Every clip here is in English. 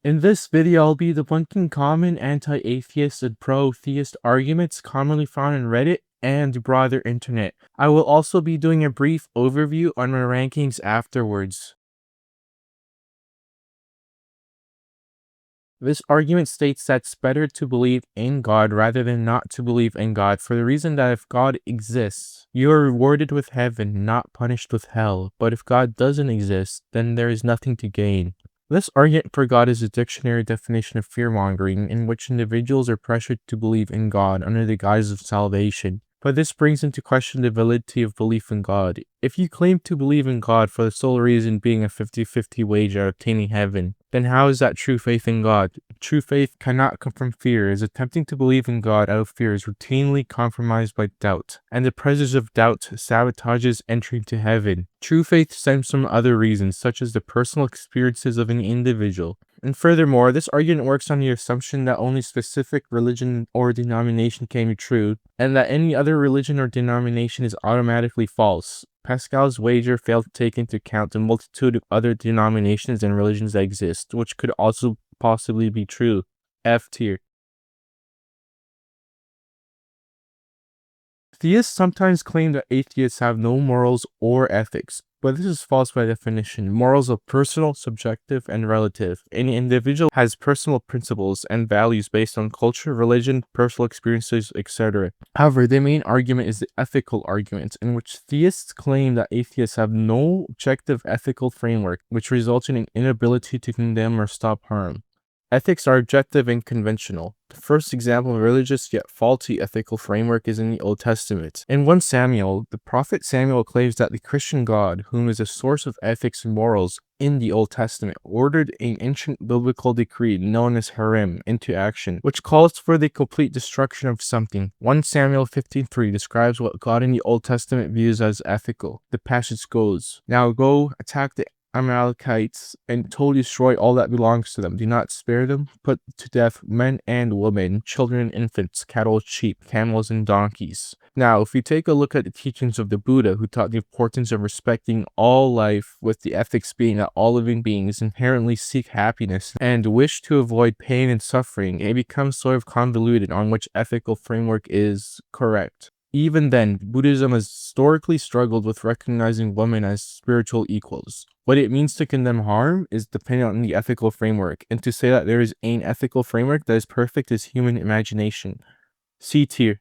In this video, I'll be debunking common anti-atheist and pro-theist arguments commonly found in Reddit and broader internet. I will also be doing a brief overview on my rankings afterwards. This argument states that it's better to believe in God rather than not to believe in God, for the reason that if God exists, you are rewarded with heaven, not punished with hell. But if God doesn't exist, then there is nothing to gain. This argument for God is a dictionary definition of fear-mongering, in which individuals are pressured to believe in God under the guise of salvation. But this brings into question the validity of belief in God. If you claim to believe in God for the sole reason being a 50-50 wager at obtaining heaven, then how is that true faith in God? True faith cannot come from fear, as attempting to believe in God out of fear is routinely compromised by doubt, and the presence of doubt sabotages entry to heaven. True faith stems from other reasons, such as the personal experiences of an individual. And furthermore, this argument works on the assumption that only specific religion or denomination can be true, and that any other religion or denomination is automatically false. Pascal'swager failed to take into account the multitude of other denominations and religions that exist, which could also possibly be true. F tier. Theists sometimes claim that atheists have no morals or ethics, but this is false by definition. Morals are personal, subjective, and relative. Any individual has personal principles and values based on culture, religion, personal experiences, etc. However, the main argument is the ethical argument, in which theists claim that atheists have no objective ethical framework, which results in an inability to condemn or stop harm. Ethics are objective and conventional. The first example of a religious yet faulty ethical framework is in the Old Testament. In 1 Samuel, the prophet Samuel claims that the Christian God, whom is a source of ethics and morals in the Old Testament, ordered an ancient biblical decree known as harem into action, which calls for the complete destruction of something. 1 Samuel 15:3 describes what God in the Old Testament views as ethical. The passage goes, "Now go, attack the Amalekites and totally destroy all that belongs to them. Do not spare them. Put to death men and women, children and infants, cattle, sheep, camels, and donkeys." Now, if we take a look at the teachings of the Buddha, who taught the importance of respecting all life, with the ethics being that all living beings inherently seek happiness and wish to avoid pain and suffering, it becomes sort of convoluted on which ethical framework is correct. Even then, Buddhism has historically struggled with recognizing women as spiritual equals. What it means to condemn harm is dependent on the ethical framework, and to say that there is an ethical framework that is perfect is human imagination. C tier.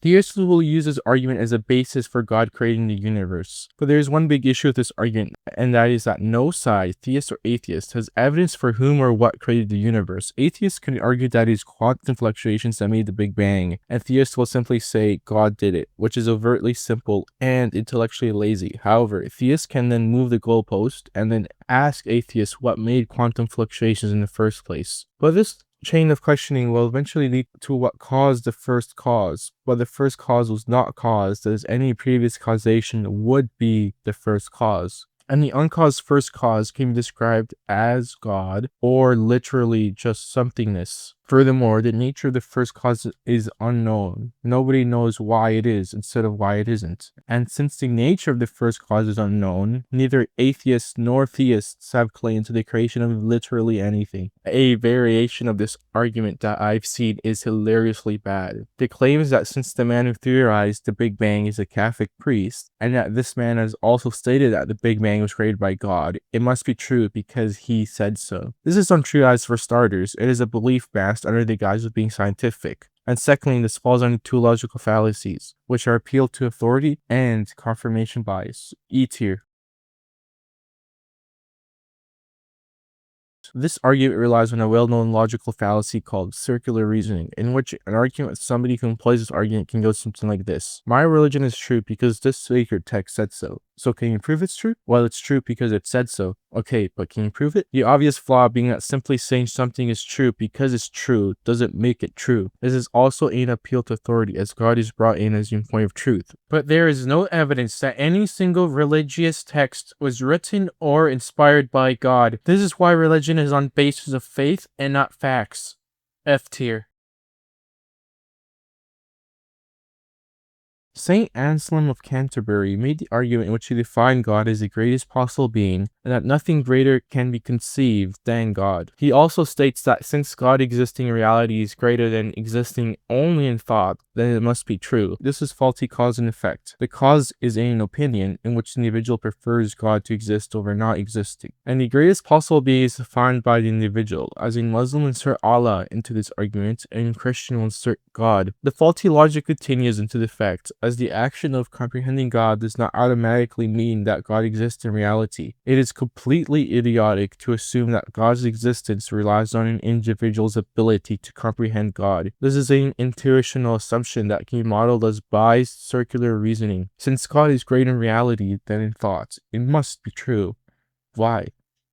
Theists will use this argument as a basis for God creating the universe. But there is one big issue with this argument, and that is that no side, theist or atheist, has evidence for whom or what created the universe. Atheists can argue that it is quantum fluctuations that made the Big Bang, and theists will simply say God did it, which is overtly simple and intellectually lazy. However, theists can then move the goalpost and then ask atheists what made quantum fluctuations in the first place. But this chain of questioning will eventually lead to what caused the first cause. But the first cause was not caused, as any previous causation would be the first cause. And the uncaused first cause can be described as God, or literally just somethingness. Furthermore, the nature of the first cause is unknown. Nobody knows why it is instead of why it isn't. And since the nature of the first cause is unknown, neither atheists nor theists have claimed to the creation of literally anything. A variation of this argument that I've seen is hilariously bad. The claim is that since the man who theorized the Big Bang is a Catholic priest, and that this man has also stated that the Big Bang was created by God, it must be true because he said so. This is untrue, as for starters, it is a belief masked under the guise of being scientific. And secondly, this falls under two logical fallacies, which are appeal to authority and confirmation bias. E tier. This argument relies on a well-known logical fallacy called circular reasoning, in which an argument with somebody who employs this argument can go something like this. My religion is true because this sacred text said so. So can you prove it's true? Well, it's true because it said so. Okay, but can you prove it? The obvious flaw being that simply saying something is true because it's true doesn't make it true. This is also an appeal to authority, as God is brought in as the point of truth. But there is no evidence that any single religious text was written or inspired by God. This is why religion is on basis of faith and not facts. F tier. Saint Anselm of Canterbury made the argument in which he defined God as the greatest possible being, and that nothing greater can be conceived than God. He also states that since God existing in reality is greater than existing only in thought, then it must be true. This is faulty cause and effect. The cause is an opinion in which the individual prefers God to exist over not existing, and the greatest possible being is defined by the individual. As a Muslim will insert Allah into this argument, and a Christian will insert God. The faulty logic continues into the fact as the action of comprehending God does not automatically mean that God exists in reality. It is completely idiotic to assume that God's existence relies on an individual's ability to comprehend God. This is an intuitional assumption that can be modeled as by circular reasoning. Since God is greater in reality than in thought, it must be true. Why?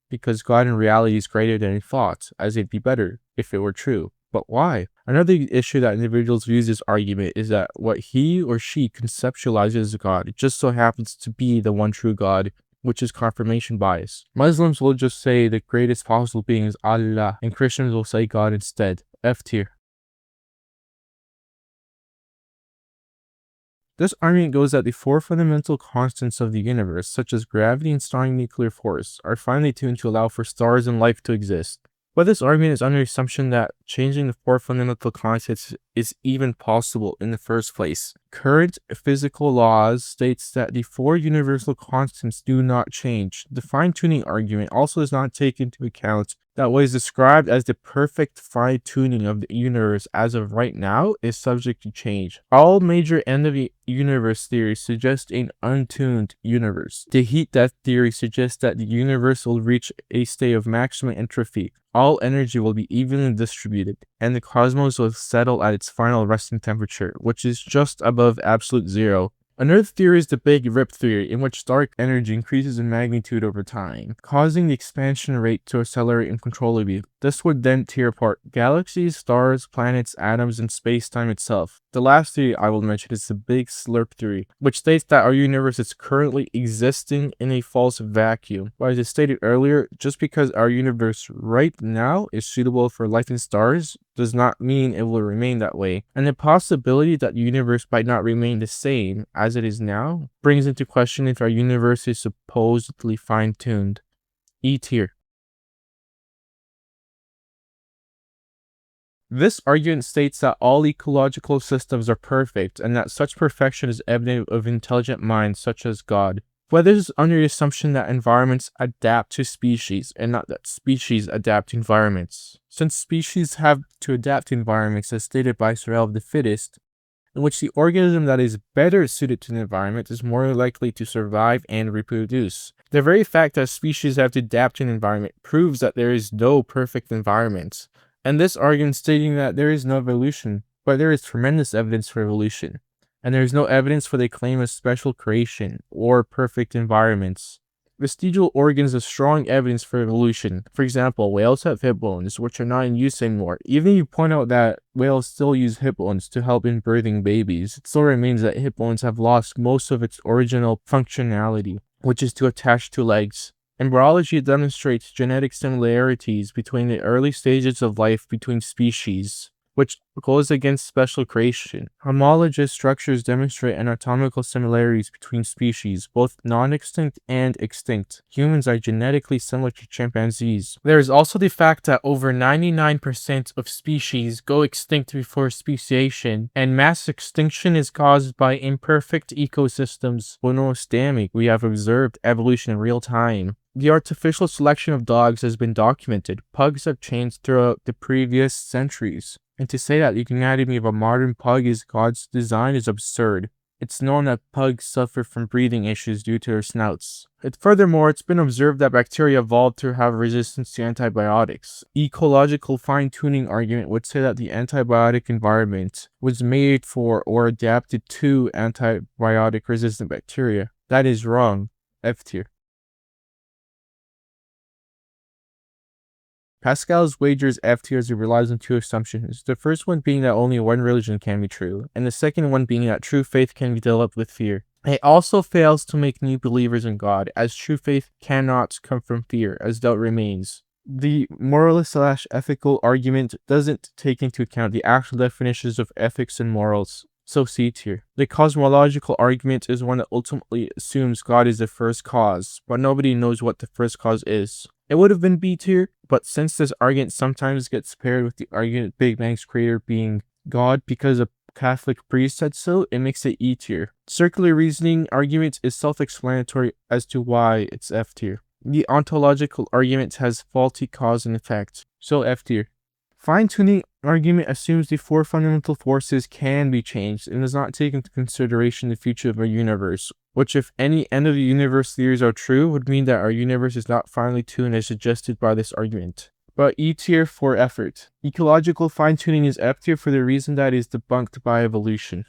Because God in reality is greater than in thought, as it'd be better if it were true. But why? Another issue that individuals use this argument is that what he or she conceptualizes as God just so happens to be the one true God, which is confirmation bias. Muslims will just say the greatest possible being is Allah, and Christians will say God instead. F tier. This argument goes that the four fundamental constants of the universe, such as gravity and strong nuclear force, are finely tuned to allow for stars and life to exist. But this argument is under the assumption that changing the four fundamental constants is even possible in the first place. Current physical laws states that the four universal constants do not change. The fine-tuning argument also does not take into account that what is described as the perfect fine-tuning of the universe as of right now is subject to change. All major end-of-the-universe theories suggest an untuned universe. The heat-death theory suggests that the universe will reach a state of maximum entropy. All energy will be evenly distributed, and the cosmos will settle at its final resting temperature, which is just above absolute zero. Another theory is the Big Rip theory, in which dark energy increases in magnitude over time, causing the expansion rate to accelerate uncontrollably. This would then tear apart galaxies, stars, planets, atoms, and space-time itself. The last theory I will mention is the Big Slurp theory, which states that our universe is currently existing in a false vacuum. But as I stated earlier, just because our universe right now is suitable for life in stars does not mean it will remain that way. And the possibility that the universe might not remain the same as it is now brings into question if our universe is supposedly fine-tuned. E tier. This argument states that all ecological systems are perfect, and that such perfection is evident of intelligent minds such as God. But this is under the assumption that environments adapt to species, and not that species adapt to environments. Since species have to adapt to environments as stated by survival of the fittest, in which the organism that is better suited to the environment is more likely to survive and reproduce. The very fact that species have to adapt to an environment proves that there is no perfect environment. And this argument stating that there is no evolution, but there is tremendous evidence for evolution, and there is no evidence for the claim of special creation or perfect environments. Vestigial organs have strong evidence for evolution. For example, whales have hip bones, which are not in use anymore. Even if you point out that whales still use hip bones to help in birthing babies, it still remains that hip bones have lost most of its original functionality, which is to attach to legs. Embryology demonstrates genetic similarities between the early stages of life between species, which goes against special creation. Homologous structures demonstrate anatomical similarities between species, both non-extinct and extinct. Humans are genetically similar to chimpanzees. There is also the fact that over 99% of species go extinct before speciation, and mass extinction is caused by imperfect ecosystems. Bonus-damning, we have observed evolution in real time. The artificial selection of dogs has been documented. Pugs have changed throughout the previous centuries. And to say that the anatomy of a modern pug is God's design is absurd. It's known that pugs suffer from breathing issues due to their snouts. Furthermore, it's been observed that bacteria evolved to have resistance to antibiotics. Ecological fine-tuning argument would say that the antibiotic environment was made for or adapted to antibiotic-resistant bacteria. That is wrong. F tier. Pascal'swager's F tier relies on two assumptions, the first one being that only one religion can be true, and the second one being that true faith can be developed with fear. It also fails to make new believers in God, as true faith cannot come from fear, as doubt remains. The moralist/ethical argument doesn't take into account the actual definitions of ethics and morals. so C tier. The cosmological argument is one that ultimately assumes God is the first cause, but nobody knows what the first cause is. It would have been B tier, but since this argument sometimes gets paired with the argument Big Bang's creator being God because a Catholic priest said so, it makes it E tier. Circular reasoning argument is self-explanatory as to why it's F tier. The ontological argument has faulty cause and effect, so F tier. Fine-tuning argument assumes the four fundamental forces can be changed and does not take into consideration the future of our universe, which, if any end of the universe theories are true, would mean that our universe is not finely tuned as suggested by this argument. But E tier for effort. Ecological fine-tuning is F tier for the reason that it is debunked by evolution.